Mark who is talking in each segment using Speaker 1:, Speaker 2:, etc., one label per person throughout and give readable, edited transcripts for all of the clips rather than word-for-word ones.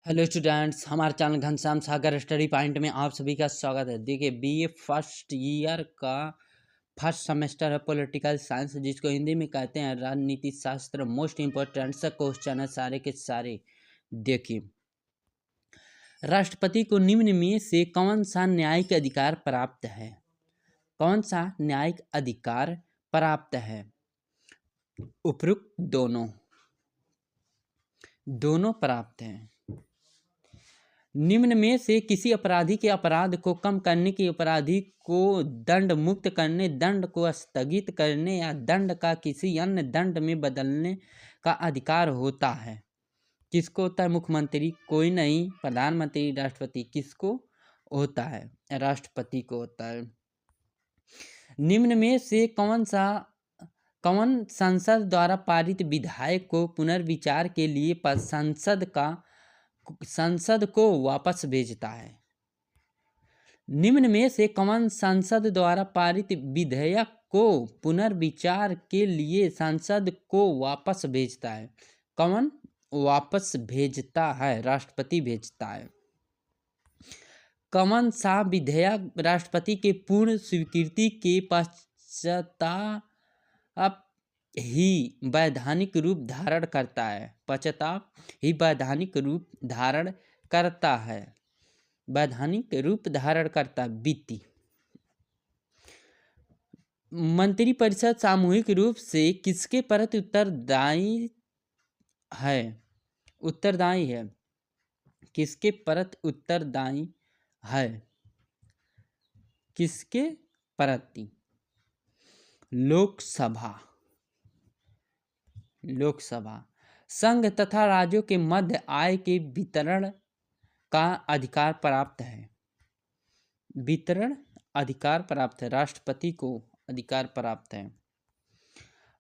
Speaker 1: Hello students, हमारे channel Ghanshyam सागर study point में आप सभी का स्वागत है। देखिए, बीए फर्स्ट ईयर का फर्स्ट सेमेस्टर है पॉलिटिकल साइंस, जिसको हिंदी में कहते हैं राजनीति शास्त्र। मोस्ट इम्पोर्टेंट सा क्वेश्चन है सारे के सारे। देखिए, राष्ट्रपति को निम्न में से कौन सा न्यायिक अधिकार प्राप्त है? कौन सा न्यायिक अधिकार प्राप्त है? उपयुक्त दोनों प्राप्त हैं। निम्न में से किसी अपराधी के अपराध को कम करने की, अपराधी को दंड मुक्त करने, दंड को स्थगित करने या दंड का किसी अन्य दंड में बदलने का अधिकार होता है? किसको होता है? मुख्यमंत्री, कोई नहीं। प्रधानमंत्री, राष्ट्रपति। किसको होता है? राष्ट्रपति को होता है। निम्न में से कौन संसद द्वारा पारित विधेयक को पुनर्विचार के लिए संसद को वापस भेजता है? निम्न में से कौन संसद द्वारा पारित विधेयक को पुनर्विचार के लिए संसद को वापस भेजता है? कौन वापस भेजता है? राष्ट्रपति भेजता है। कौन सा विधेयक राष्ट्रपति के पूर्ण स्वीकृति के पश्चात ही वैधानिक रूप धारण करता है? पश्चात ही वैधानिक रूप धारण करता है। वैधानिक रूप धारण करता है। वित्तीय मंत्रिपरिषद सामूहिक रूप से किसके प्रति उत्तरदायी है? उत्तरदायी है। किसके प्रति उत्तरदायी है? किसके प्रति? लोकसभा। संघ तथा राज्यों के मध्य आय के वितरण का अधिकार प्राप्त है। वितरण अधिकार प्राप्त है। राष्ट्रपति को अधिकार प्राप्त है।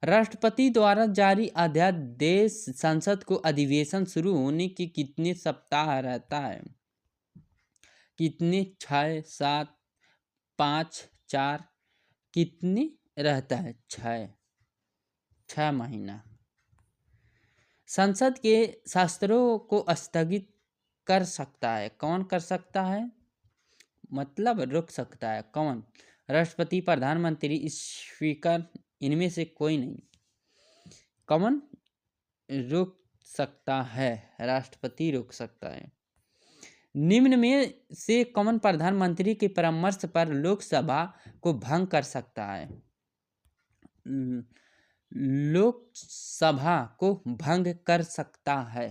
Speaker 1: राष्ट्रपति द्वारा जारी अध्यादेश संसद को अधिवेशन शुरू होने के कितने सप्ताह रहता है? कितने? 6, 7, 5, 4। कितने रहता है? 6 महीना। संसद के शास्त्रों को स्थगित कर सकता है। कौन कर सकता है? मतलब रोक सकता है। कौन? राष्ट्रपति, प्रधानमंत्री, स्पीकर, इनमें से कोई नहीं। कौन रोक सकता है? राष्ट्रपति रोक सकता है। निम्न में से कौन प्रधानमंत्री के परामर्श पर लोकसभा को भंग कर सकता है? लोकसभा को भंग कर सकता है।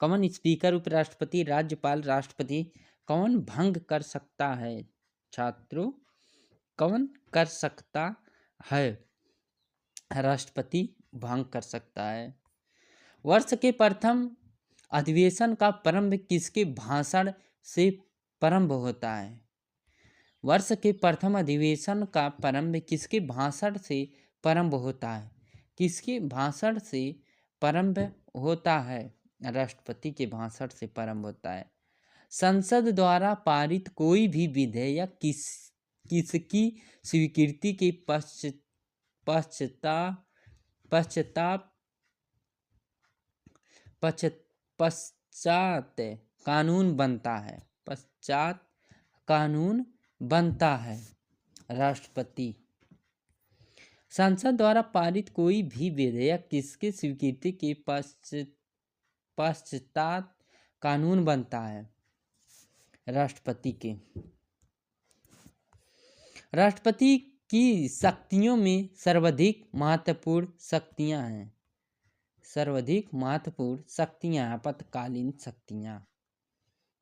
Speaker 1: कौन? स्पीकर, उपराष्ट्रपति, राज्यपाल, राष्ट्रपति। कौन भंग कर सकता है? छात्रों, कौन कर सकता है? राष्ट्रपति भंग कर सकता है। वर्ष के प्रथम अधिवेशन का प्रारंभ किसके भाषण से प्रारंभ होता है? वर्ष के प्रथम अधिवेशन का प्रारंभ किसके भाषण से प्रारंभ होता है? किसके भाषण से प्रारंभ होता है? राष्ट्रपति के भाषण से प्रारंभ होता है। संसद द्वारा पारित कोई भी विधेयक किसकी स्वीकृति के पश्चात कानून बनता है। पश्चात कानून बनता है। राष्ट्रपति। संसद द्वारा पारित कोई भी विधेयक किसके स्वीकृति के पश्चात कानून बनता है? राष्ट्रपति के। राष्ट्रपति की शक्तियों में सर्वाधिक महत्वपूर्ण शक्तियां हैं। सर्वाधिक महत्वपूर्ण शक्तियां, आपातकालीन शक्तियां।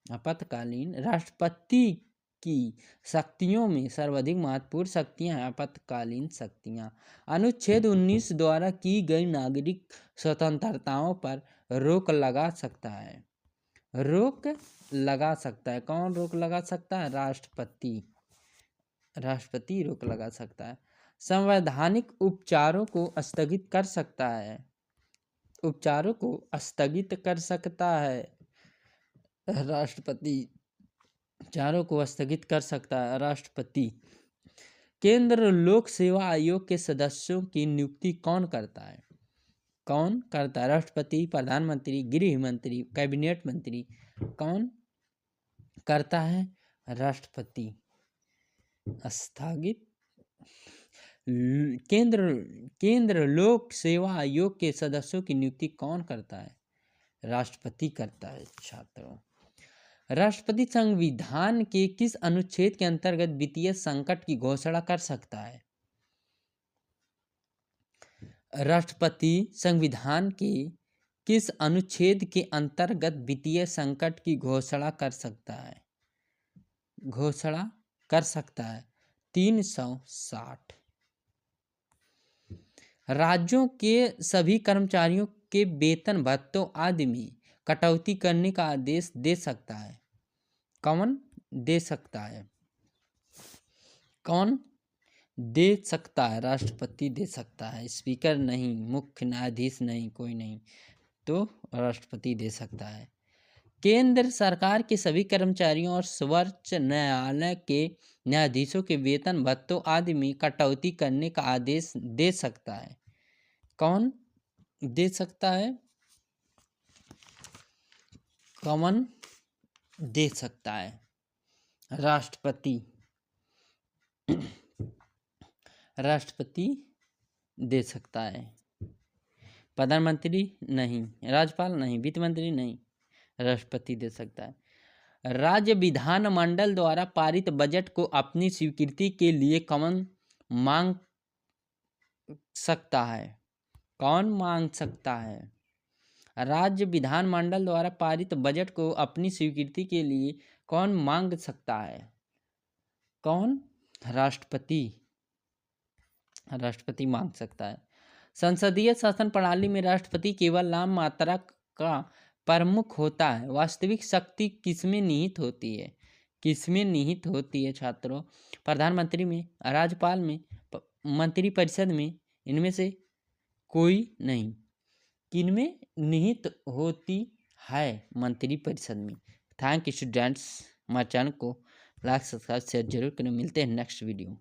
Speaker 1: आपातकालीन। राष्ट्रपति की शक्तियों में सर्वाधिक महत्वपूर्ण शक्तियां हैं आपातकालीन शक्तियां। अनुच्छेद 19 द्वारा की गई नागरिक स्वतंत्रताओं पर रोक लगा सकता है। रोक लगा सकता है। कौन रोक लगा सकता है? राष्ट्रपति। राष्ट्रपति रोक लगा सकता है। संवैधानिक उपचारों को स्थगित कर सकता है। उपचारों को स्थगित कर सकता है। राष्ट्रपति। उपचारों को स्थगित कर सकता है। राष्ट्रपति। केंद्र लोक सेवा आयोग के सदस्यों की नियुक्ति कौन करता है? कौन करता है? राष्ट्रपति, प्रधानमंत्री, गृह मंत्री, कैबिनेट मंत्री। कौन करता है? राष्ट्रपति। स्थगित केंद्र केंद्र लोक सेवा आयोग के सदस्यों की नियुक्ति कौन करता है? राष्ट्रपति करता है छात्रों। राष्ट्रपति संविधान के किस अनुच्छेद के अंतर्गत वित्तीय संकट की घोषणा कर सकता है? राष्ट्रपति संविधान के किस अनुच्छेद के अंतर्गत वित्तीय संकट की घोषणा कर सकता है? 360। राज्यों के सभी कर्मचारियों के वेतन भत्तों आदि में कटौती करने का आदेश दे सकता है? कौन दे सकता है? कौन दे सकता है? राष्ट्रपति दे सकता है। स्पीकर नहीं, मुख्य न्यायाधीश नहीं, कोई नहीं, तो राष्ट्रपति दे सकता है। केंद्र सरकार के सभी कर्मचारियों और सर्वोच्च न्यायालय के न्यायाधीशों के वेतन भत्तों आदि में कटौती करने का आदेश दे सकता है? कौन दे सकता है? कौन दे सकता है? राष्ट्रपति। राष्ट्रपति दे सकता है। प्रधानमंत्री नहीं, राज्यपाल नहीं, वित्त मंत्री नहीं, राष्ट्रपति दे सकता है। राज्य विधानमंडल द्वारा पारित बजट को अपनी स्वीकृति के लिए कौन मांग सकता है? कौन मांग सकता है? राज्य विधानमंडल द्वारा पारित बजट को अपनी स्वीकृति के लिए कौन मांग सकता है? कौन? राष्ट्रपति। राष्ट्रपति मांग सकता है। संसदीय शासन प्रणाली में राष्ट्रपति केवल नाम मात्रा का प्रमुख होता है। वास्तविक शक्ति किसमें निहित होती है? किसमें निहित होती है छात्रों? प्रधानमंत्री में, राज्यपाल में, मंत्रिपरिषद में, इनमें से कोई नहीं। किनमें निहित होती है? मंत्रिपरिषद में। Thank you students. हमारे चैनल को लाइक, सब्सक्राइब, शेयर जरूर करें। मिलते हैं नेक्स्ट वीडियो।